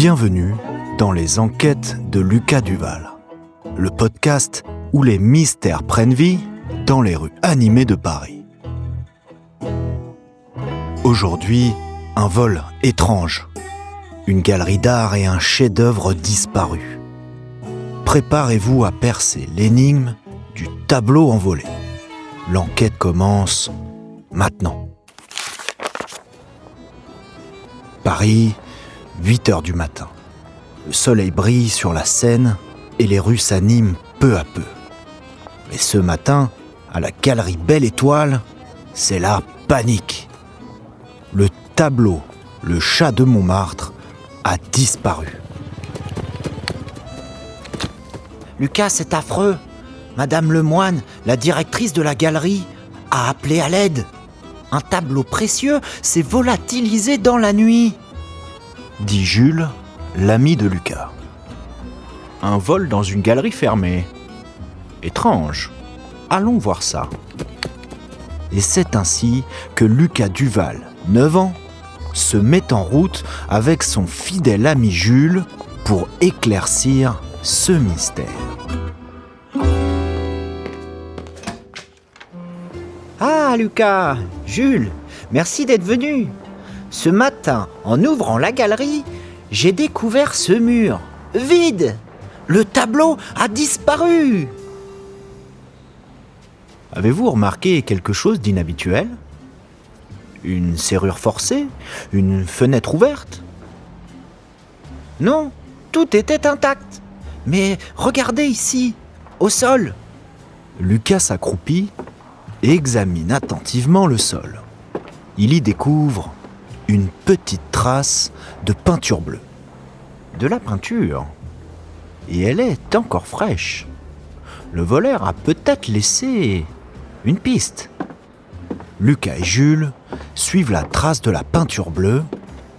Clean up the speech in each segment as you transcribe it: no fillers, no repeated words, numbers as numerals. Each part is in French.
Bienvenue dans les enquêtes de Lucas Duval, le podcast où les mystères prennent vie dans les rues animées de Paris. Aujourd'hui, un vol étrange, une galerie d'art et un chef-d'œuvre disparu. Préparez-vous à percer l'énigme du tableau envolé. L'enquête commence maintenant. Paris, 8h du matin. Le soleil brille sur la Seine et les rues s'animent peu à peu. Mais ce matin, à la galerie Belle Étoile, c'est la panique. Le tableau Le Chat de Montmartre a disparu. Lucas, c'est affreux. Madame Lemoine, la directrice de la galerie, a appelé à l'aide. Un tableau précieux s'est volatilisé dans la nuit, dit Jules, l'ami de Lucas. Un vol dans une galerie fermée. Étrange. Allons voir ça. Et c'est ainsi que Lucas Duval, 9 ans, se met en route avec son fidèle ami Jules pour éclaircir ce mystère. Ah, Lucas, Jules, merci d'être venu. Ce matin, en ouvrant la galerie, j'ai découvert ce mur, vide. Le tableau a disparu. Avez-vous remarqué quelque chose d'inhabituel ? Une serrure forcée ? Une fenêtre ouverte ? Non, tout était intact. Mais regardez ici, au sol. Lucas s'accroupit et examine attentivement le sol. Il y découvre une petite trace de peinture bleue. De la peinture. Et elle est encore fraîche. Le voleur a peut-être laissé une piste. Lucas et Jules suivent la trace de la peinture bleue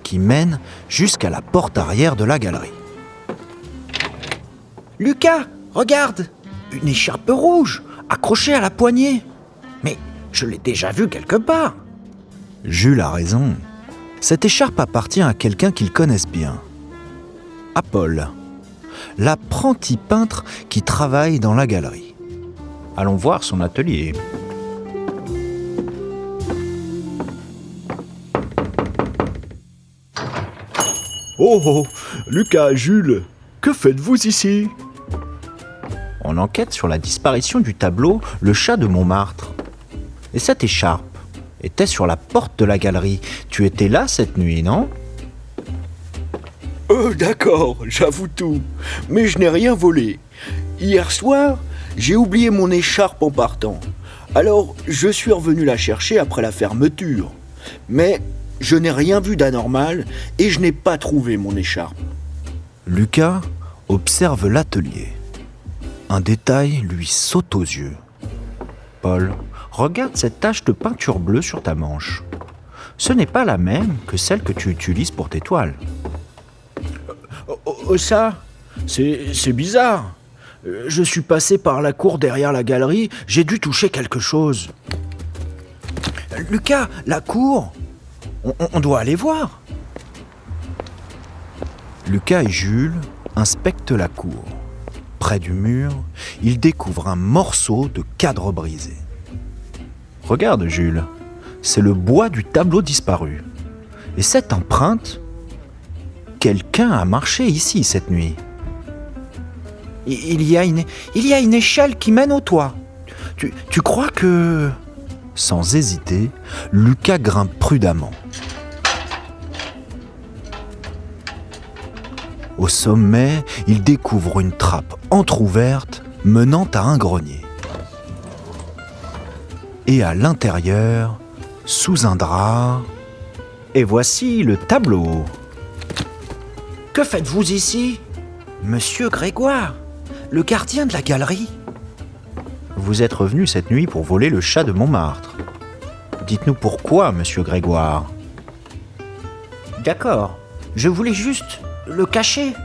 qui mène jusqu'à la porte arrière de la galerie. Lucas, regarde, une écharpe rouge accrochée à la poignée. Mais je l'ai déjà vue quelque part. Jules a raison. Cette écharpe appartient à quelqu'un qu'ils connaissent bien. À Paul, l'apprenti peintre qui travaille dans la galerie. Allons voir son atelier. Oh, Lucas, Jules, que faites-vous ici ? On enquête sur la disparition du tableau Le Chat de Montmartre. Et cette écharpe était sur la porte de la galerie. Tu étais là cette nuit, non ? D'accord, j'avoue tout, mais je n'ai rien volé. Hier soir, j'ai oublié mon écharpe en partant. Alors, je suis revenu la chercher après la fermeture. Mais je n'ai rien vu d'anormal et je n'ai pas trouvé mon écharpe. Lucas observe l'atelier. Un détail lui saute aux yeux. Paul, regarde cette tache de peinture bleue sur ta manche. Ce n'est pas la même que celle que tu utilises pour tes toiles. Ça, c'est bizarre. Je suis passé par la cour derrière la galerie, j'ai dû toucher quelque chose. Lucas, la cour, on doit aller voir. Lucas et Jules inspectent la cour. Près du mur, ils découvrent un morceau de cadre brisé. Regarde, Jules, c'est le bois du tableau disparu. Et cette empreinte, quelqu'un a marché ici cette nuit. Il y a une échelle qui mène au toit. Tu crois que... Sans hésiter, Lucas grimpe prudemment. Au sommet, il découvre une trappe entr'ouverte menant à un grenier. Et à l'intérieur, sous un drap, et voici le tableau. Que faites-vous ici, Monsieur Grégoire, le gardien de la galerie ? Vous êtes revenu cette nuit pour voler le chat de Montmartre. Dites-nous pourquoi, Monsieur Grégoire. D'accord, je voulais juste le cacher.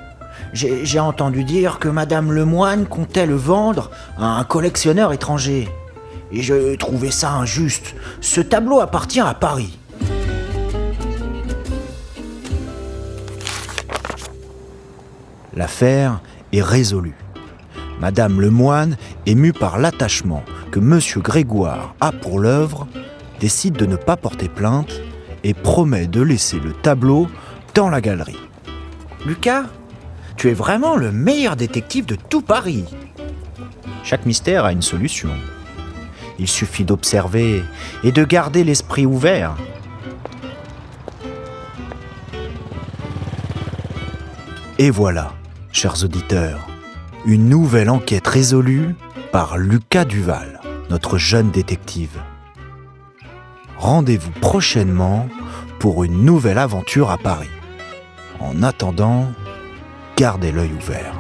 J'ai entendu dire que Madame Lemoine comptait le vendre à un collectionneur étranger. Et je trouvais ça injuste. Ce tableau appartient à Paris. L'affaire est résolue. Madame Lemoine, émue par l'attachement que Monsieur Grégoire a pour l'œuvre, décide de ne pas porter plainte et promet de laisser le tableau dans la galerie. Lucas, tu es vraiment le meilleur détective de tout Paris. Chaque mystère a une solution. Il suffit d'observer et de garder l'esprit ouvert. Et voilà, chers auditeurs, une nouvelle enquête résolue par Lucas Duval, notre jeune détective. Rendez-vous prochainement pour une nouvelle aventure à Paris. En attendant, gardez l'œil ouvert.